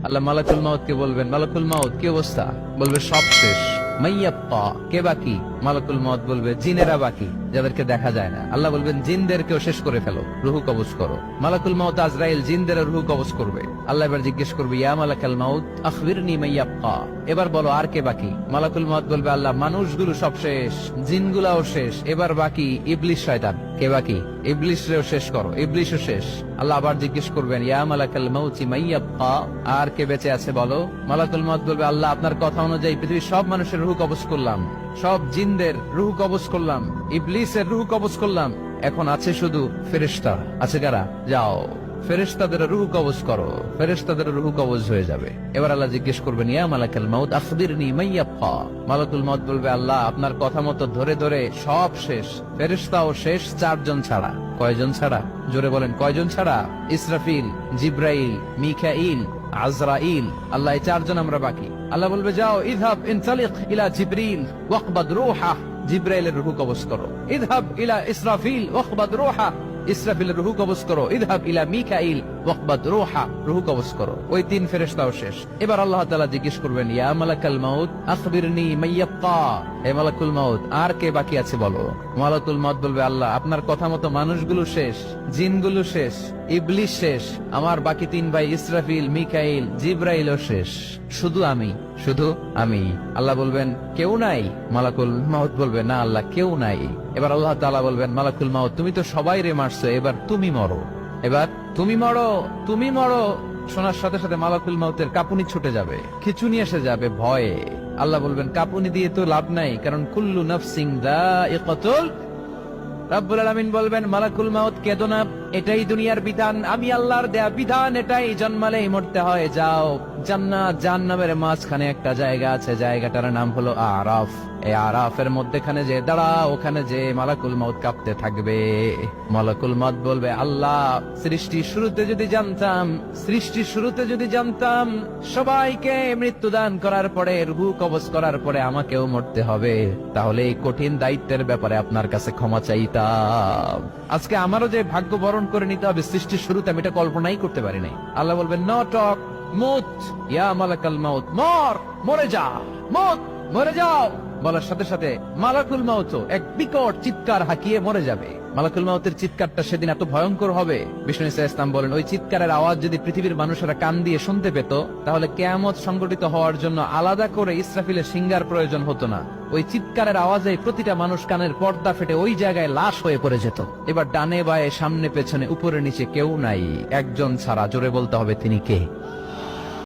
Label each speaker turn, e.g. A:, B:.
A: আল্লাহ মালাকুল মাউত কে বলবেন, মালাকুল মাউত কি অবস্থা? বলবে সব শেষ। মাইয়াপ্পা, কে বাকি? মালাকুল মাউত বলবে জিনেরা বাকি, যাদেরকে দেখা যায় না। আল্লাহ বলবেন জিনদেরকেও শেষ করে ফেলো, রুহু কবজ করো। মালাকুল মাউত আজরাইল জিনদের রুহু কবজ করবে। আল্লাহ এবার জিজ্ঞেস করবে, ইয়া মালাকাল মাউত আখবিরনি মাইয়াপ্পা, এবার বলো আর কে বাকি? মালাকুল মাউত বলবে, আল্লাহ মানুষগুলো সব শেষ, জিনগুলাও শেষ, এবার বাকি ইবলিস শয়তান। কে বাকি? ইবলিসরেও শেষ করো, ইবলিসও শেষ। আল্লাহ আবার জিজ্ঞেস করবেন, ইয়া মালাকাল মাউতি মাইয়াব্বা, আর কে বেঁচে আছে বলো? মালাকুল মাউত বলবে, আল্লাহ আপনার কথা অনুযায়ী পৃথিবীর সব মানুষের রুহ কবজ করলাম, সব জিনদের রুহ কবজ করলাম, ইবলিসের রুহ কবজ করলাম, এখন আছে শুধু ফেরেশতা। আছে কারা? যাও ফেরেশতাদের রুহ কবজ করো। ফেরেশতাদের রুহ কবজ হয়ে যাবে। এবার আল্লাহ জিজ্ঞেস করবেন, ইয়া মালাকাল মাউত আখবিরনি মাইয়াব্বা। মালাকুল মাউত বলবে, আল্লাহ আপনার কথা মতো ধরে ধরে সব শেষ, ফেরেশতাও শেষ, 4 জন ছাড়া। কয়জন ছাড়া? জোরে বলেন, কয়জন ছাড়া? ইসরাফিল, জিব্রাইল, মিকাইল, আজরাইল। আল্লাহ এই 4 জন আমরা বাকি। আল্লাহ বলবে, যাও ইযহাব ইনতালিক ইলা জিবরিল ওয়াকবাদ রূহা, জিব্রাইলের রূহ কবজ করো। ইযহাব ইলা ইসরাফিল ওয়াকবাদ রূহা, ইসরাফিলের রূহ কবজ করো। ইযহাব ইলা মিকাইল ওয়াকবাদ রূহা, রূহ কবজ করো। ওই 3 ফেরেশতাও শেষ। এবার আল্লাহ তাআলা জিজ্ঞেস করবেন, ইয়া মালাকাল মাউত আখবিরনি মাইয়াব্বা, হে মালাকুল মাউত আর কে বাকি আছে বলো? মালাকুল মাউত বলবে, আল্লাহ আপনার কথা মতো মানুষগুলো শেষ, জিনগুলো শেষ, ইবলিস শেষ, আমার বাকি 3 ভাই ইসরাফিল, মিকাইল, জিব্রাইলও শেষ, শুধু আমি, শুধু আমি। আল্লাহ বলবেন, কেউ নাই? মালাকুল মাউত বলবে, না আল্লাহ কেউ নাই। এবার আল্লাহ তাআলা বলবেন, মালাকুল মাউত তুমি তো সবাই রে মারছো, এবার তুমি মরো, এবার তুমি মরো, তুমি মরো। শোনার সাথে সাথে মালাকুল মাউতের কাঁপুনি ছুটে যাবে, খিঁচুনি এসে যাবে ভয়ে। আল্লাহ বলবেন, কাঁপুনি দিয়ে তো লাভ নাই, কারণ কুল্লু নাফসিন যায়িকাতুল। রব্বুল আলামিন বলবেন, মালাকুল মাউত কেঁদো না, এটাই দুনিয়ার বিধান, আমি আল্লাহর দেয়া বিধান, এটাই, জন্মালেই মরতে হয়। যাও, জান্নাত জাহান্নামের মাঝখানে একটা জায়গা আছে, জায়গাটার নাম হলো আরাফ। এই আরাফের মধ্যখানে যে দাঁড়া, ওখানে যে মালাকুল মাউত কাঁপতে থাকবে। মালাকুল মাউত বলবে, আল্লাহ সৃষ্টির শুরুতে যদি জানতাম, সৃষ্টির শুরুতে যদি জানতাম সবাইকে মৃত্যুদান করার পরে, রূহ কবজ করার পরে আমাকেও মরতে হবে, তাহলে এই কঠিন দায়িত্বের ব্যাপারে আপনার কাছে ক্ষমা চাইতাম। আজকে আমারও যে ভাগ্য বরণ করে নিতে হবে সৃষ্টির শুরুতে, আমি এটা কল্পনাই করতে পারি নাই। আল্লাহ বলবেন, নো টক, মুত ইয়া মালাকাল মাউত, মর, মরে যা, মুত, মরে যাও। বলার সাথে সাথে মালাকুল মাউত এক বিকট চিৎকার হাঁকিয়ে মরে যাবে। মালাকুল মাউতের চিৎকারটা সেদিন এত ভয়ঙ্কর হবে, বিষ্ণু ঈসা ইসলাম বলেন, ওই চিৎকারের আওয়াজ যদি পৃথিবীর মানুষেরা কান দিয়ে শুনতে পেত, তাহলে কিয়ামত সংগঠিত হওয়ার জন্য আলাদা করে ইসরাফিলের সিঙ্গার প্রয়োজন হতো না। ওই চিৎকারের আওয়াজে প্রতিটা মানুষ কানের পর্দা ফেটে ওই জায়গায় লাশ হয়ে পড়ে যেত। এবার ডানে বায়ে সামনে পেছনে উপরে নিচে কেউ নাই, একজন ছাড়া। জোরে বলতে হবে, তিনি কে?